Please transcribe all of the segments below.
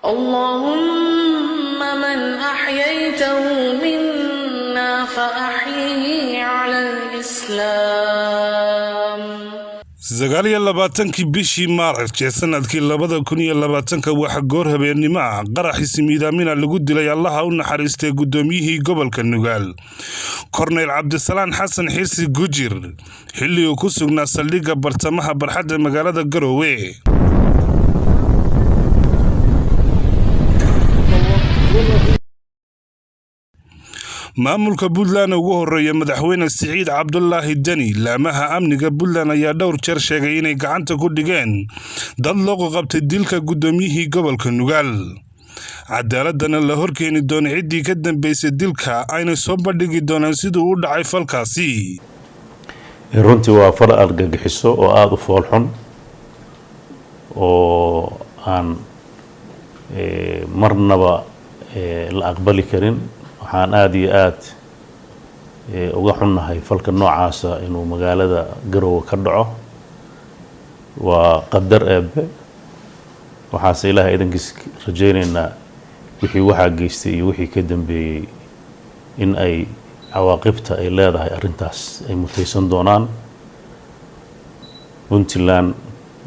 اللهم من أحييته منا فأحيه على الإسلام. 29 bishii Maarch ee sanadkii 2020 waxa goor habeenimo ah qaraxii miidaamina lagu dilay Allah u naxariistay gudoomiyihii gobolka Nugaal Cornel Cabdisalaan Xasan Xirsi Gujir xilli uu ku sugnaa saldhigga bartamaha barxadda magaalada Garowe. maamulka Puntland ugu horeeyay madaxweyne Siciid Cabdullaahi Dani laamaha amniga Puntland ayaa dhowr jeer sheegay inay gacanta ku dhigeen dad loo qabtay dilka gudoomiyihii gobolka Nugaal cadaaladana la horkeeni doono cidii ka dambeysay dilka ayna soo bandhigi doonaan sidoo uu dhacay falkaasi runtii waa fal argagixiso oo aad u foolxun oo aan marnaba la aqbali karin waxaan aad iyo aad uga xunnahay falka noocaas ah inuu magaalada Garowe ka dhaco waa qadar eebbe waxaas Ilaahay idankiis rajaynaynaa wixii waxa geystay iyo wixii ka dambeeyay in ay cawaaqibta ay leedahay arintaas ay mutaysan doonaan Puntland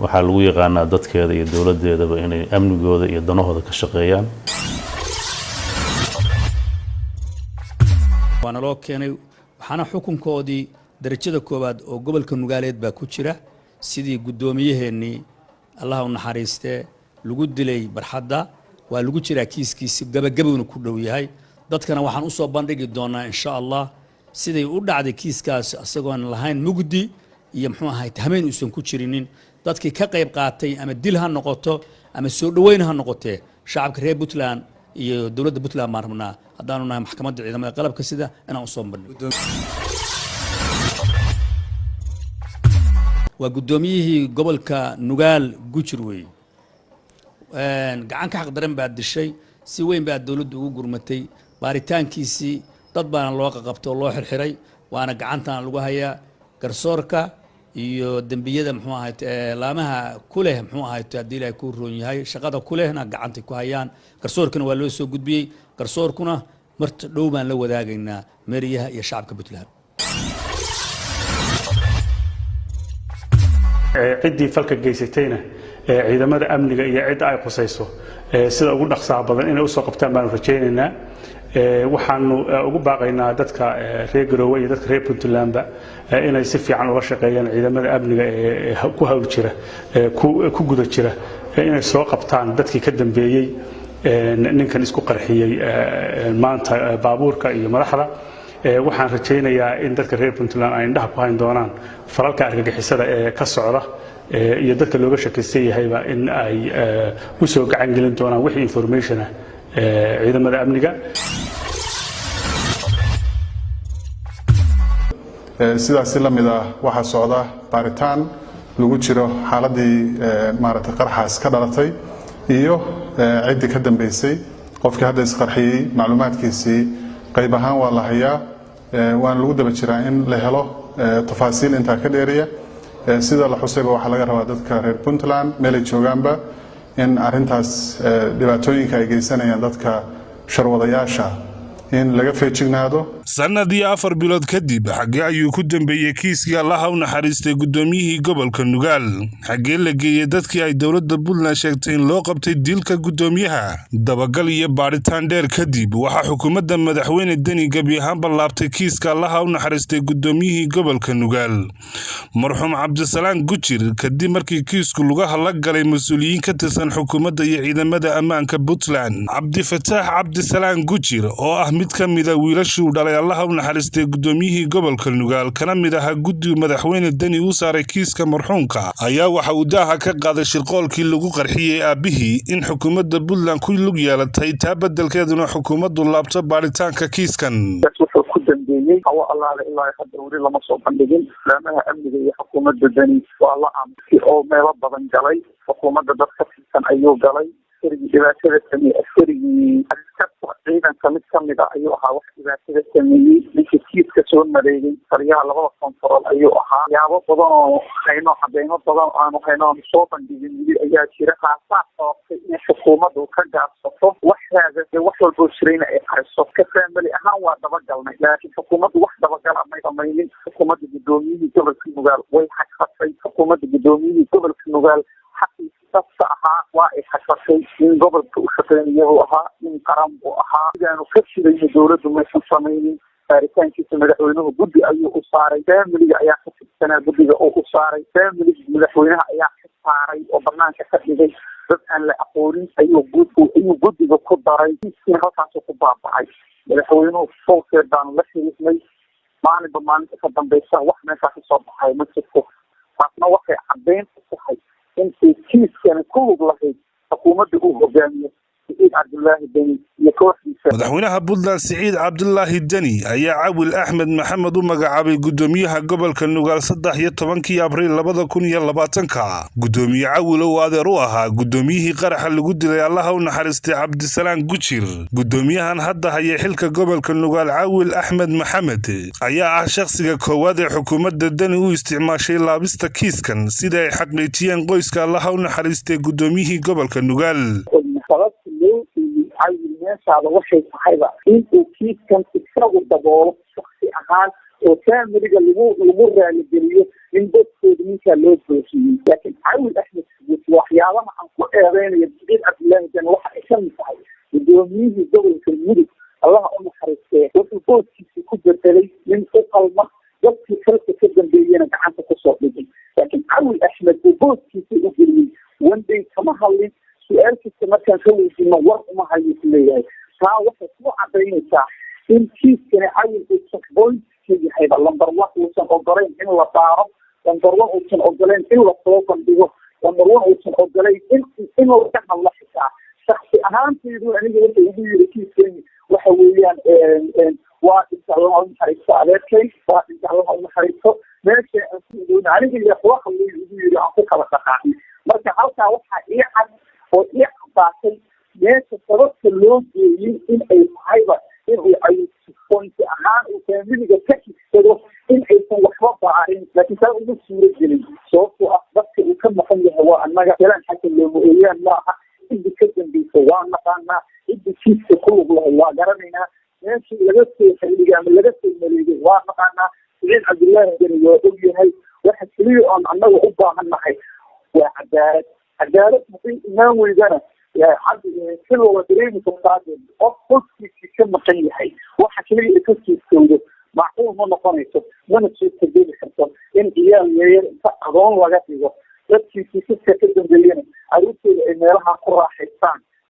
waxa lagu yaqaanaa dadkeeda iyo dawladeedaba inay amnigooda iyo danahooda ka shaqeeyaan waana loo keenay waxaana xukunkoodii darajada koobaad oo gobolka Nugaaleed baa ku jira sidii gudoomiyaheennii Allah u naxariistay lagu dilay barxadda waa lagu jira kiiskiisa gabagabowna ku dhow yahay dadkana waxaan u soo bandhigi doonaa insha Allah sidii u dhacday kiiskaas asagoon lahayn mugdi iyo muxuu ahay tahmeen uusan ku jirinin dadkii ka qayb qaatay ama dil ha noqoto ama soo dhaweyn ha noqotee shacabka reer Puntland iyo dawladda Puntland marmana haddaanu nahay maxkamadda ciidamada qalabka sida inaan u soo bandhigo waa gudoomiyihii gobolka Nugaal Gujir weey gacan ka xaq daran baa dishay si weyn baa dawladdu ugu gurmatay baaritaankiisii dad baan loo qabtay loo xirxiray waana gacantan lagu hayaa garsoorka iyo dambiyada muxuu ahayd laamaha kuleh muxuu ahayd hadii ay ku roon yahay shaqada kulehna gacanta ku hayaan garsoorkana waa loo soo gudbiyay garsoorkuna marta dhow baan la wadaagaynaa meeriyaha iyo shacabka Puntland cidii falka geysatayna ciidamada amniga iyo cid ay qosayso sida ugu dhaqsaha badan inay u soo qabtaan baan rajaynaynaa waxaanu ugu baaqaynaa dadka reer Garowe iyo dadka reer Puntland inay si fiican uga shaqeeyaan ciidamada amniga ee ku hawl jira ku guda jira inay soo qabtaan dadkii ka dambeeyay ninkan isku qarxiyay maanta baabuurka iyo madaxda waxaan rajaynayaa in dadka reer Puntland ay indhaha ku hayn doonaan falalka argagixisada ee ka socda iyo dadka looga shaqeeyay yahayba in ay u soo gacan gelin doonaan wixii information ah ciidamada amniga sidaas la mid ah waxa socda baaritaan lagu jiro xaaladii maaragtay qarxaas ka dhalatay iyo cidii ka dambeysay qofkii hadda isqarxiyay macluumaadkiisii qayb ahaan waa la hayaa waan lagu daba jiraa in la helo tafaasiil inta ka dheeriya sida la xusayba waxa laga rabaa dadka reer Puntland meel ay joogaanba in arintaas dhibaatooyinka ay geysanayaan dadka sharwadayaasha in laga feejignaado sanadii 4 bilood kadib xagee ayuu ku dambeeyay kiiska Allah u naxariistay gudoomiyihii gobolka Nugaal xagee la geeyay dadkii ay dawladda Puntland sheegtay in loo qabtay dilka gudoomiyaha dabagal iyo baaritaan dheer kadib waxa xukuumadda madaxweyne Dani gabi ahaan balaabtay kiiska Allah u naxariistay gudoomiyihii gobolka Nugaal marxuum Cabdisalaan Gujir kadib markii kiisku laga hadla galay mas'uuliyiin ka tirsan xukuumadda iyo ciidamada ammaanka Puntland Cabdifataax Cabdisalaan Gujir oo ah mid ka mid ah wiilashu dhalay Allah u naxariistay gudoomiyihii gobolka Nugaal kana mid ah guddiga madaxweyne Dani uu saaray kiiska marxuumka ayaa waxa uu daaha ka qaaday shirqoolkii lagu qarxiyay aabihii in xukuumadda Puntland ku lug yeelatay taa beddelkeeduna xukuumaddu laabto baaritaanka kiiskan wuxuu ku dambeeyay hawa Allah ilaa hadda wali lama soo bandhigin laamaha amniga iyo xukuumadda Dani waa la amsi oo meelo badan galay xukuumadda dadka fiican ayuu galay sirgi dhibaatada samee askarigii ciidan kamid ayuu ahaa wax dhibaatada sameeyey ninka kiiska soo mareegay taliyaha labada kontarool ayuu ahaa yaabo badan oo hayno cadeymo badan aanu hayno soo bandhigin wili ayaa jira khaasaa sababtay in xukuumaddu ka gaabsato waxaada wax walboo jirayna ay qariso ka faamili ahaan waa dabagalnay laakiin xukuumaddu wax dabagal amay dhamaynin xukuumadda gudoomiyihii gobolka nugaal way xagfatay xukuumadda gudoomiyihii gobolka nugaal xaqiiqada ahaa waa ay xagfatay in gobolka u shaqeynayuu ahaa in qaran buu ahaa sidaanu ka jirayna dowladdu maysan samaynin baaritaankiisa madaxweynuhu guddi ayuu u saaray faamiliga ayaa ka tirsanaa guddiga oo u saaray faamiliga madaxweynaha ayaa ka saaray oo banaanka ka dhigay dad aan la aqoonin ayuu guddiga ku daray kiiskiina halkaasuu ku baaba'ay madaxweynuhu fowkeed baanu la xiriirnay maalinba maalinta ka dambaysa wax meeshaa kasoo baxay ma jirto taasna waxay caddeyn u tahay intay kiiskani ku lug lahayd xukuumadda uu hogaamiyo سعيد عبد الله الدني madaxweynaha Puntland Siciid Cabdullaahi Dani ayaa Cawil Axmed Maxamed u magacaabay gudoomiyaha gobolka Nugaal 13 Abriil 2020 gudoomiye Cawil oo adeer u ahaa gudoomiyihii qaraxa lagu dilay Allah u naxariistay Cabdisalaan Gujir gudoomiyahan hadda haya xilka gobolka Nugaal Cawil Axmed Maxamed ayaa ah shakhsiga koowaad ee xukuumadda Dani u isticmaashay laabista kiiskan sida ay xaqiijiyeen qoyska Allah u naxariistay gudoomiyihii gobolka Nugaal meeshaada waxay tahayba inuu kiiskan isagu daboolo shaksi ahaan oo faamiliga lagu raaligeliyo in dadkooda ninkaa loo boosiyey laakiin Cawil Axmed waxyaabaha aan ku eedeynayo Siciid Cabdullaahi Dani waxa ay ka mid tahay gudoomiyihii gobolka Mudug Allah u naxariistay wuxuu booskiisa ku bedelay nin u qalma dadkii kalka ka dambeeyana gacanta kusoo dhigay laakiin Cawil Axmed uu booskiisa u geliyey wanday kama hadlin su-aalkiisa markaan ka weydiino war uma hayo ku leeyahay taa waxay ku cadaynaysaa in kiiskani Cawil uu checkpointka yahayba lambar one uusan ogolayn in la baaro lambar one uusan ogolayn in la soo bandhigo lambar one uusan ogolayn in laga hadlo xitaa shaksi ahaantaydu aniga waxay ugu yiri kiiskani waxa weeyaan waa inta Allah u naxariisto adeerkay waa inta Allah u naxariisto meesha aan ku doonay aniga iyo waxa uu ugu yiri aan ku kala dhaqaaqay marka halkaa waxaa ii cad oo ii cabaatay meesha sababta loo geeyey in ay tahayba inuu point ahaan uu faamiliga ka xigsado in aysan waxba baarin laakiin taa ugu suura gelin sababtoo ah dadka uu ka maqan yahay waa annaga jalaan xasan looma ooyaan maaha ciddi ka dambeysa waa naqaanaa ciddi kiiska ku lug lahay waa garanaynaa meeshii laga soo xiliga ama laga soo maleegay waa naqaanaa Siciid Cabdullaahi Dani waa og yahay waxa keliya oon annaga u baahan nahay waa cadaalad haddii imaan weydana sida la dareemi kartaa qof qofkiisii ka maqan yahay waxa keliya ka kiiskoodo macquul ma noqonayso mana suurtageli karto in ciyaal yaryar inta adoon laga dhigo dadkii kiisaska ka dambeeyana caruurtooda ay meelaha ku raaxaystaan